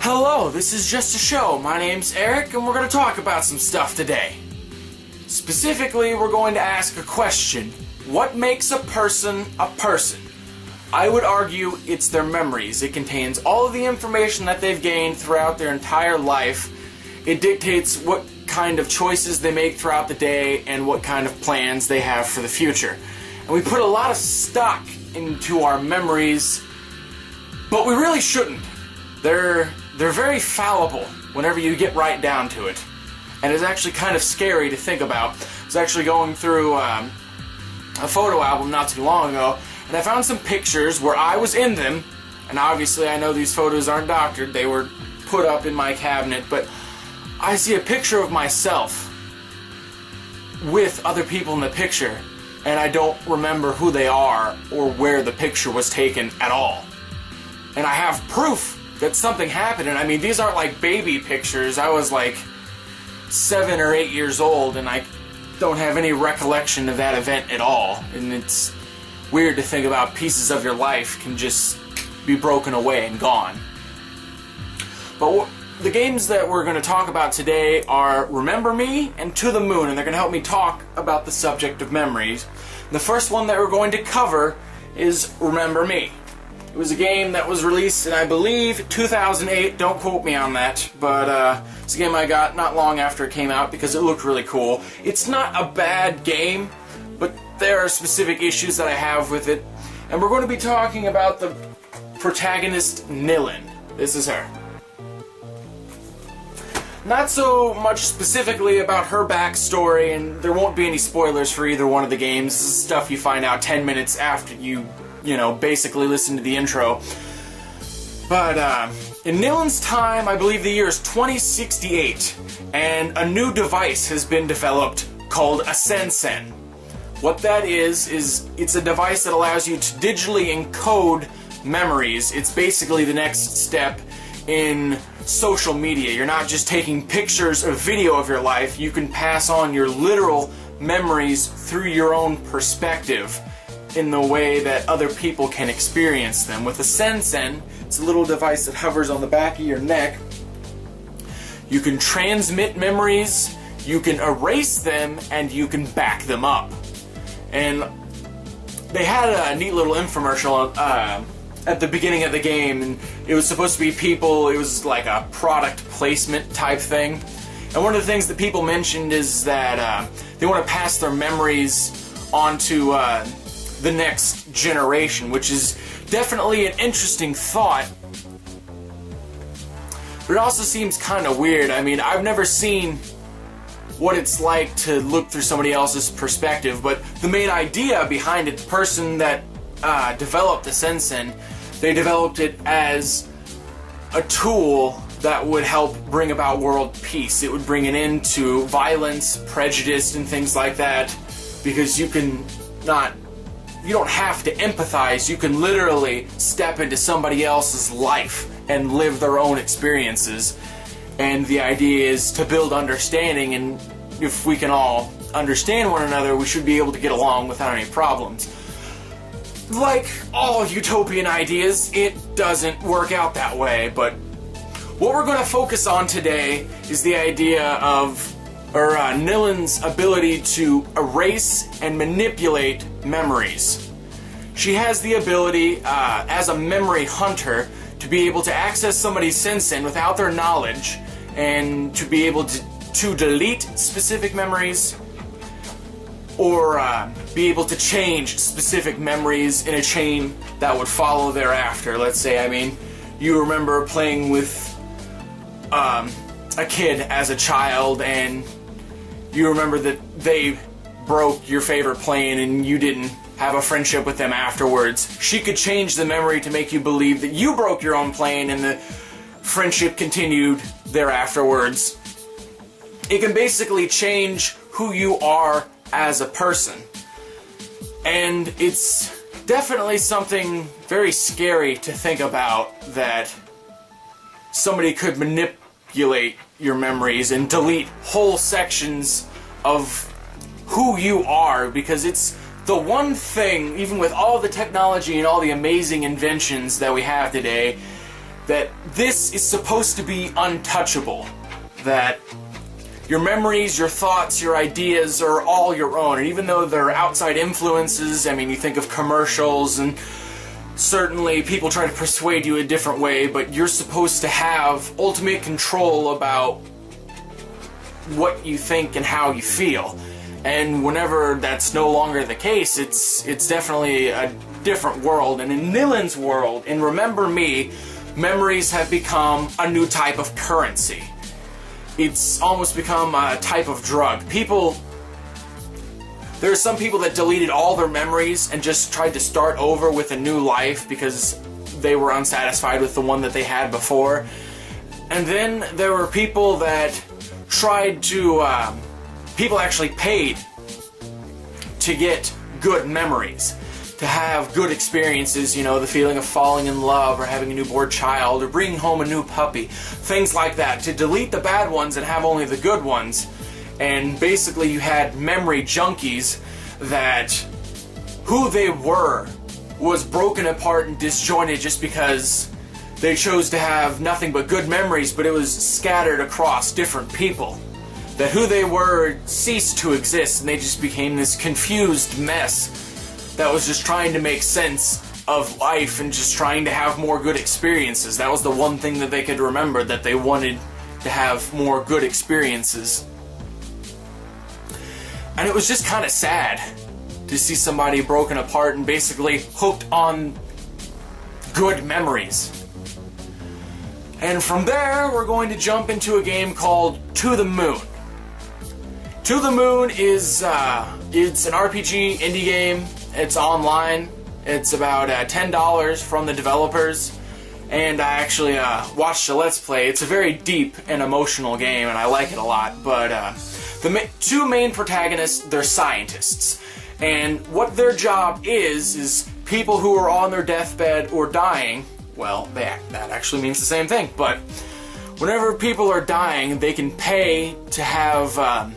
Hello, this is JustaShow. My name's Eric, and we're going to talk about some stuff today. Specifically, we're going to ask a question. What makes a person a person? I would argue it's their memories. It contains all of the information that they've gained throughout their entire life. It dictates what kind of choices they make throughout the day and what kind of plans they have for the future. And we put a lot of stock into our memories, but we really shouldn't. They're very fallible whenever you get right down to it. And it's actually kind of scary to think about. I was actually going through a photo album not too long ago, and I found some pictures where I was in them, and obviously I know these photos aren't doctored, they were put up in my cabinet, but I see a picture of myself with other people in the picture, and I don't remember who they are or where the picture was taken at all. And I have proof that something happened, and I mean, these aren't like baby pictures. I was like 7 or 8 years old, and I don't have any recollection of that event at all. And it's weird to think about pieces of your life can just be broken away and gone. But the games that we're going to talk about today are Remember Me and To the Moon, and they're going to help me talk about the subject of memories. The first one that we're going to cover is Remember Me. It was a game that was released in, I believe, 2008. Don't quote me on that, but it's a game I got not long after it came out because it looked really cool. It's not a bad game, but there are specific issues that I have with it. And we're going to be talking about the protagonist, Nilin. This is her. Not so much specifically about her backstory, and there won't be any spoilers for either one of the games. This is stuff you find out 10 minutes after you basically listen to the intro. But in Nilin's time, I believe the year is 2068, and a new device has been developed called a Sensen. What that is it's a device that allows you to digitally encode memories. It's basically the next step in social media. You're not just taking pictures or video of your life, you can pass on your literal memories through your own perspective in the way that other people can experience them. With a Sensen, it's a little device that hovers on the back of your neck. You can transmit memories, you can erase them, and you can back them up. And they had a neat little infomercial at the beginning of the game, and it was supposed to be people, it was like a product placement type thing. And one of the things that people mentioned is that they want to pass their memories onto the next generation, which is definitely an interesting thought, but it also seems kind of weird. I mean, I've never seen what it's like to look through somebody else's perspective, but the main idea behind it, the person that developed the Sensen, they developed it as a tool that would help bring about world peace. It would bring an end to violence, prejudice, and things like that, because you don't have to empathize, you can literally step into somebody else's life and live their own experiences. And the idea is to build understanding, and if we can all understand one another, we should be able to get along without any problems. Like all utopian ideas, it doesn't work out that way, but what we're going to focus on today is the idea of Nilin's ability to erase and manipulate memories. She has the ability, as a memory hunter, to be able to access somebody's Sensen without their knowledge, and to be able to delete specific memories, or be able to change specific memories in a chain that would follow thereafter. Let's say, I mean, you remember playing with a kid as a child, and you remember that they broke your favorite plane and you didn't have a friendship with them afterwards. She could change the memory to make you believe that you broke your own plane and the friendship continued thereafterwards. It can basically change who you are as a person. And it's definitely something very scary to think about, that somebody could manipulate your memories and delete whole sections of who you are, because it's the one thing, even with all the technology and all the amazing inventions that we have today, that this is supposed to be untouchable, that your memories, your thoughts, your ideas are all your own. And even though they're outside influences, I mean, you think of commercials and certainly people try to persuade you a different way, but you're supposed to have ultimate control about what you think and how you feel. And whenever that's no longer the case, it's definitely a different world. And in Nilin's world, in Remember Me, memories have become a new type of currency. It's almost become a type of drug. There are some people that deleted all their memories and just tried to start over with a new life because they were unsatisfied with the one that they had before. And then there were people that tried to, people actually paid to get good memories, to have good experiences, you know, the feeling of falling in love or having a newborn child or bringing home a new puppy, things like that, to delete the bad ones and have only the good ones. And basically you had memory junkies that who they were was broken apart and disjointed just because they chose to have nothing but good memories, but it was scattered across different people. That who they were ceased to exist, and they just became this confused mess that was just trying to make sense of life and just trying to have more good experiences. That was the one thing that they could remember, that they wanted to have more good experiences. And it was just kind of sad to see somebody broken apart and basically hooked on good memories. And from there, we're going to jump into a game called To the Moon. To the Moon is it's an RPG indie game. It's online. It's about $10 from the developers. And I actually watched a Let's Play. It's a very deep and emotional game, and I like it a lot. But the two main protagonists, they're scientists. And what their job is people who are on their deathbed or dying, well, that actually means the same thing. But whenever people are dying, they can pay to have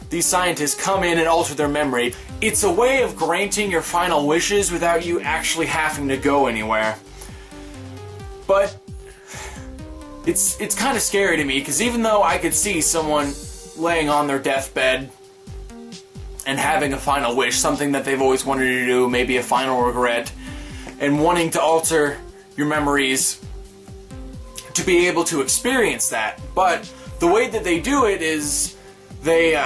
these scientists come in and alter their memory. It's a way of granting your final wishes without you actually having to go anywhere. But it's kind of scary to me, because even though I could see someone laying on their deathbed and having a final wish, something that they've always wanted to do, maybe a final regret, and wanting to alter your memories to be able to experience that. But the way that they do it is they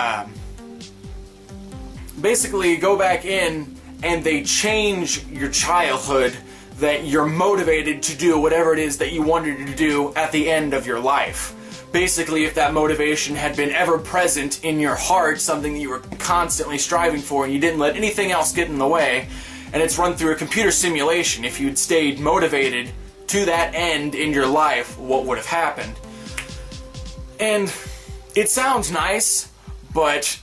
basically go back in and they change your childhood, that you're motivated to do whatever it is that you wanted to do at the end of your life. Basically, if that motivation had been ever present in your heart, something that you were constantly striving for and you didn't let anything else get in the way, and it's run through a computer simulation, if you'd stayed motivated to that end in your life, what would have happened? And it sounds nice, but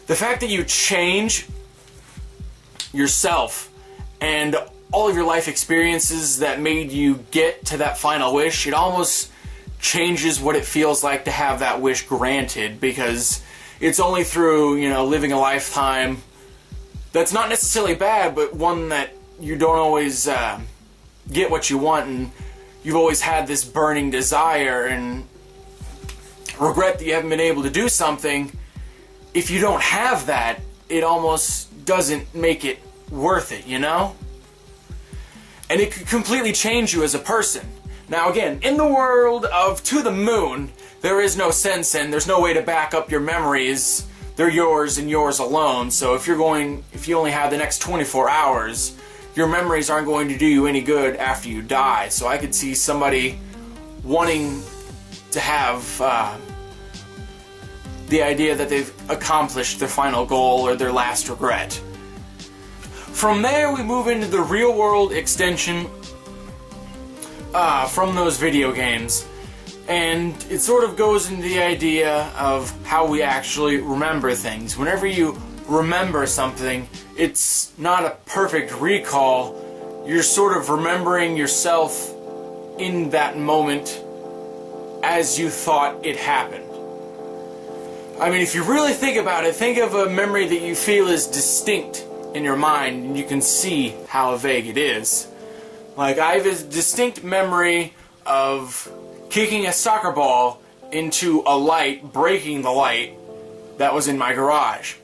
the fact that you change yourself and all of your life experiences that made you get to that final wish, it almost changes what it feels like to have that wish granted, because it's only through, you know, living a lifetime that's not necessarily bad, but one that you don't always get what you want, and you've always had this burning desire and regret that you haven't been able to do something. If you don't have that, it almost doesn't make it worth it, you know? And it could completely change you as a person. Now again, in the world of To the Moon, there is no sense in, there's no way to back up your memories. They're yours and yours alone. So if you only have the next 24 hours, your memories aren't going to do you any good after you die. So I could see somebody wanting to have the idea that they've accomplished their final goal or their last regret. From there, we move into the real-world extension from those video games. And it sort of goes into the idea of how we actually remember things. Whenever you remember something, it's not a perfect recall. You're sort of remembering yourself in that moment as you thought it happened. I mean, if you really think about it, think of a memory that you feel is distinct in your mind, and you can see how vague it is. Like, I have a distinct memory of kicking a soccer ball into a light, breaking the light that was in my garage.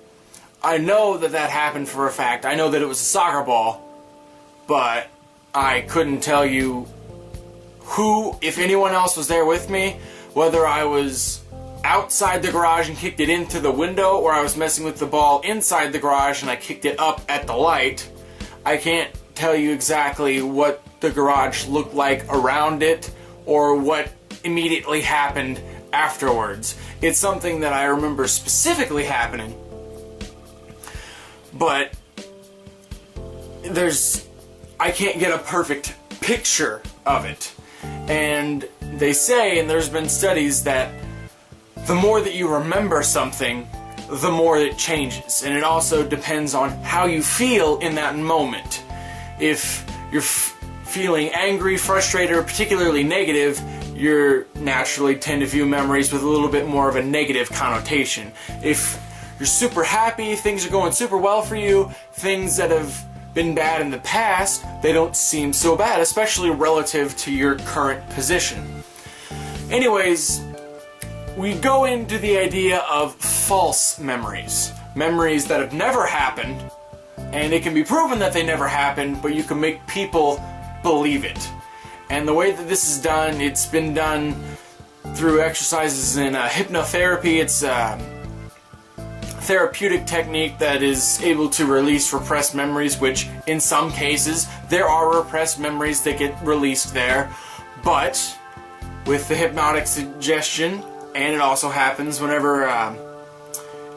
I know that that happened for a fact. I know that it was a soccer ball, but I couldn't tell you who, if anyone else was there with me, whether I was outside the garage and kicked it into the window, or I was messing with the ball inside the garage and I kicked it up at the light. I can't tell you exactly what the garage looked like around it, or what immediately happened afterwards. It's something that I remember specifically happening, but I can't get a perfect picture of it. And they say, and there's been studies, that the more that you remember something, the more it changes. And it also depends on how you feel in that moment. If you're feeling angry, frustrated, or particularly negative, you naturally tend to view memories with a little bit more of a negative connotation. If you're super happy, things are going super well for you, things that have been bad in the past, they don't seem so bad, especially relative to your current position. Anyways, we go into the idea of false memories. Memories that have never happened, and it can be proven that they never happened, but you can make people believe it. And the way that this is done, it's been done through exercises in hypnotherapy. It's a therapeutic technique that is able to release repressed memories, which in some cases there are repressed memories that get released there. But with the hypnotic suggestion, and it also happens whenever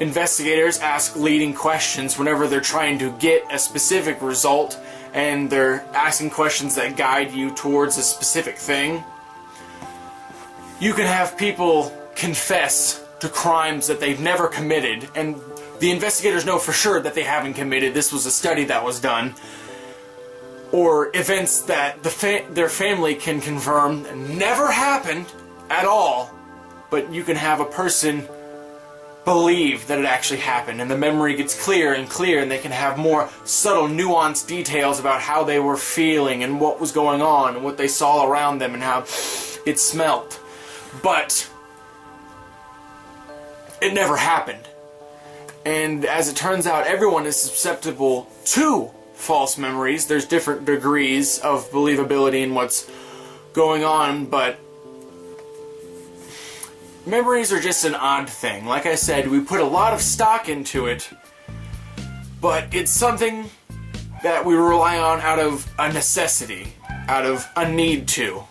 investigators ask leading questions whenever they're trying to get a specific result, and they're asking questions that guide you towards a specific thing. You can have people confess to crimes that they've never committed, and the investigators know for sure that they haven't committed. This was a study that was done. Or events that their family can confirm never happened at all, but you can have a person believe that it actually happened, and the memory gets clearer and clearer, and they can have more subtle, nuanced details about how they were feeling and what was going on and what they saw around them and how it smelt. But it never happened. And as it turns out, everyone is susceptible to false memories. There's different degrees of believability in what's going on, but memories are just an odd thing. Like I said, we put a lot of stock into it, but it's something that we rely on out of a necessity, out of a need to.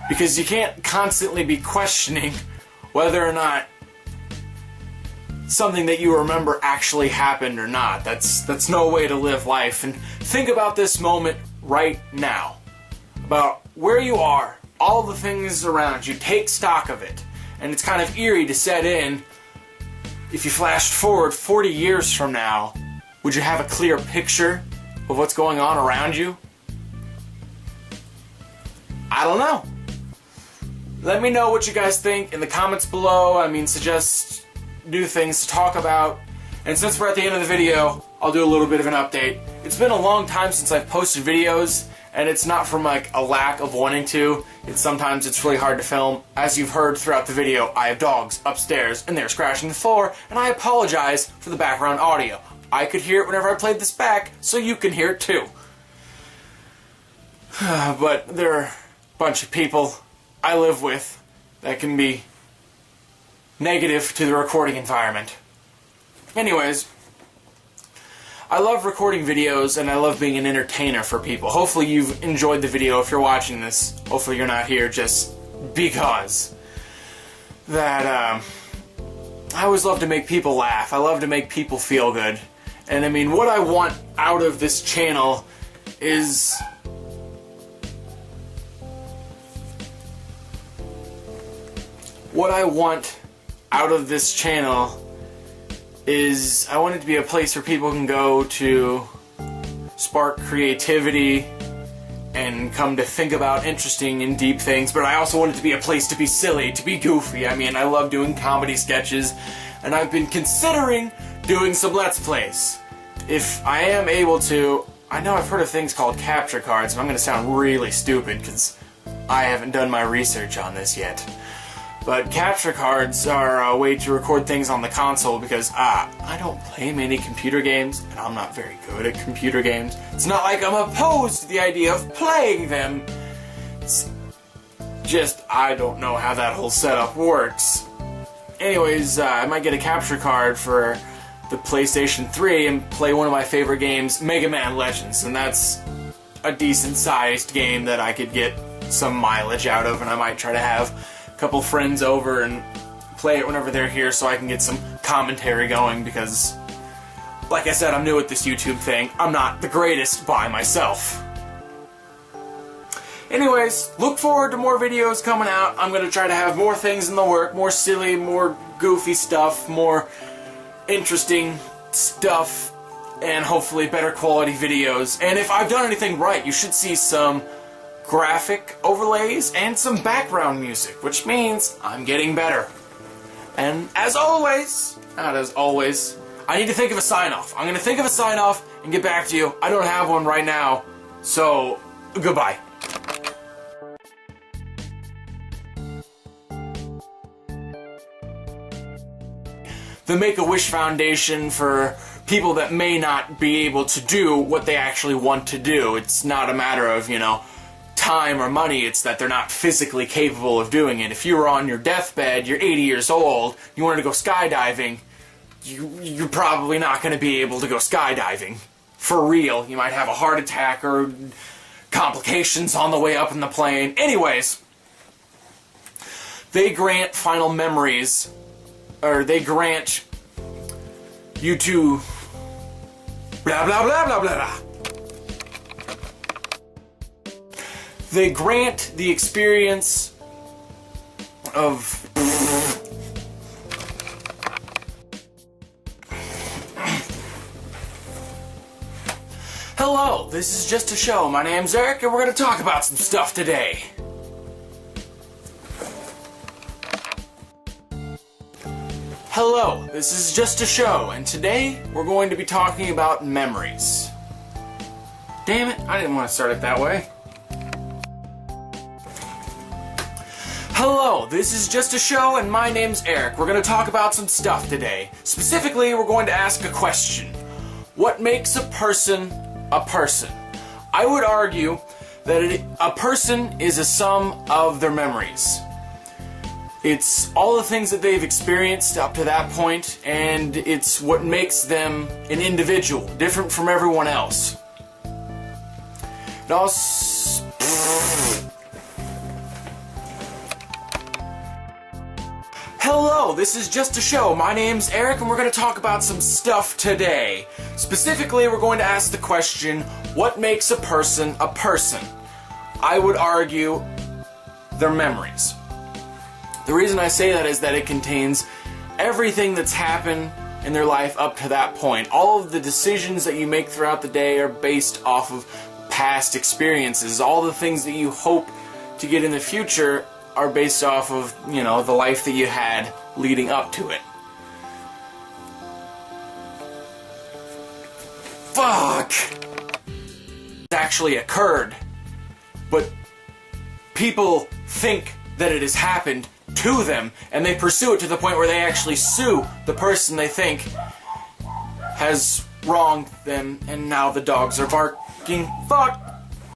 Because you can't constantly be questioning whether or not something that you remember actually happened or not. That's no way to live life. And think about this moment right now, about where you are, all the things around you. Take stock of it. And it's kind of eerie to set in. If you flashed forward 40 years from now, would you have a clear picture of what's going on around you? I don't know. Let me know what you guys think in the comments below. I mean, suggest new things to talk about. And since we're at the end of the video, I'll do a little bit of an update. It's been a long time since I've posted videos, and it's not from like a lack of wanting to. Sometimes it's really hard to film. As you've heard throughout the video, I have dogs upstairs and they're scratching the floor, and I apologize for the background audio. I could hear it whenever I played this back, so you can hear it too. But there are a bunch of people I live with that can be negative to the recording environment. Anyways, I love recording videos, and I love being an entertainer for people. Hopefully you've enjoyed the video if you're watching this. Hopefully you're not here just because. I always love to make people laugh. I love to make people feel good. And I mean, what I want out of this channel is I want it to be a place where people can go to spark creativity and come to think about interesting and deep things, but I also want it to be a place to be silly, to be goofy. I mean, I love doing comedy sketches, and I've been considering doing some Let's Plays. If I am able to, I know I've heard of things called capture cards, and I'm going to sound really stupid because I haven't done my research on this yet. But capture cards are a way to record things on the console because, I don't play many computer games, and I'm not very good at computer games. It's not like I'm opposed to the idea of playing them. It's just, I don't know how that whole setup works. Anyways, I might get a capture card for the PlayStation 3 and play one of my favorite games, Mega Man Legends, and that's a decent-sized game that I could get some mileage out of, and I might try to have a couple friends over and play it whenever they're here so I can get some commentary going, because, like I said, I'm new at this YouTube thing. I'm not the greatest by myself. Anyways, look forward to more videos coming out. I'm going to try to have more things in the work, more silly, more goofy stuff, more interesting stuff, and hopefully better quality videos. And if I've done anything right, you should see some graphic overlays and some background music, which means I'm getting better. And as always, not as always, I need to think of a sign-off. I'm going to think of a sign-off and get back to you. I don't have one right now, so goodbye. The Make-A-Wish Foundation for people that may not be able to do what they actually want to do. It's not a matter of, time or money, it's that they're not physically capable of doing it. If you were on your deathbed, you're 80 years old, you wanted to go skydiving, you're probably not going to be able to go skydiving. For real. You might have a heart attack or complications on the way up in the plane. Anyways, they grant final memories, or they grant you to blah blah blah blah blah blah. They grant the experience of Hello, this is Just a Show. My name's Eric, and we're going to talk about some stuff today. Hello, this is Just a Show, and today we're going to be talking about memories. Damn it, I didn't want to start it that way. Hello, this is Just a Show, and my name's Eric. We're going to talk about some stuff today. Specifically, we're going to ask a question. What makes a person a person? I would argue that a person is a sum of their memories. It's all the things that they've experienced up to that point, and it's what makes them an individual, different from everyone else. It also... Hello, this is Just a Show. My name's Eric, and we're going to talk about some stuff today. Specifically, we're going to ask the question, what makes a person a person? I would argue their memories. The reason I say that is that it contains everything that's happened in their life up to that point. All of the decisions that you make throughout the day are based off of past experiences. All the things that you hope to get in the future are based off of, the life that you had leading up to it. Fuck! It actually occurred, but people think that it has happened to them, and they pursue it to the point where they actually sue the person they think has wronged them, and now the dogs are barking. Fuck!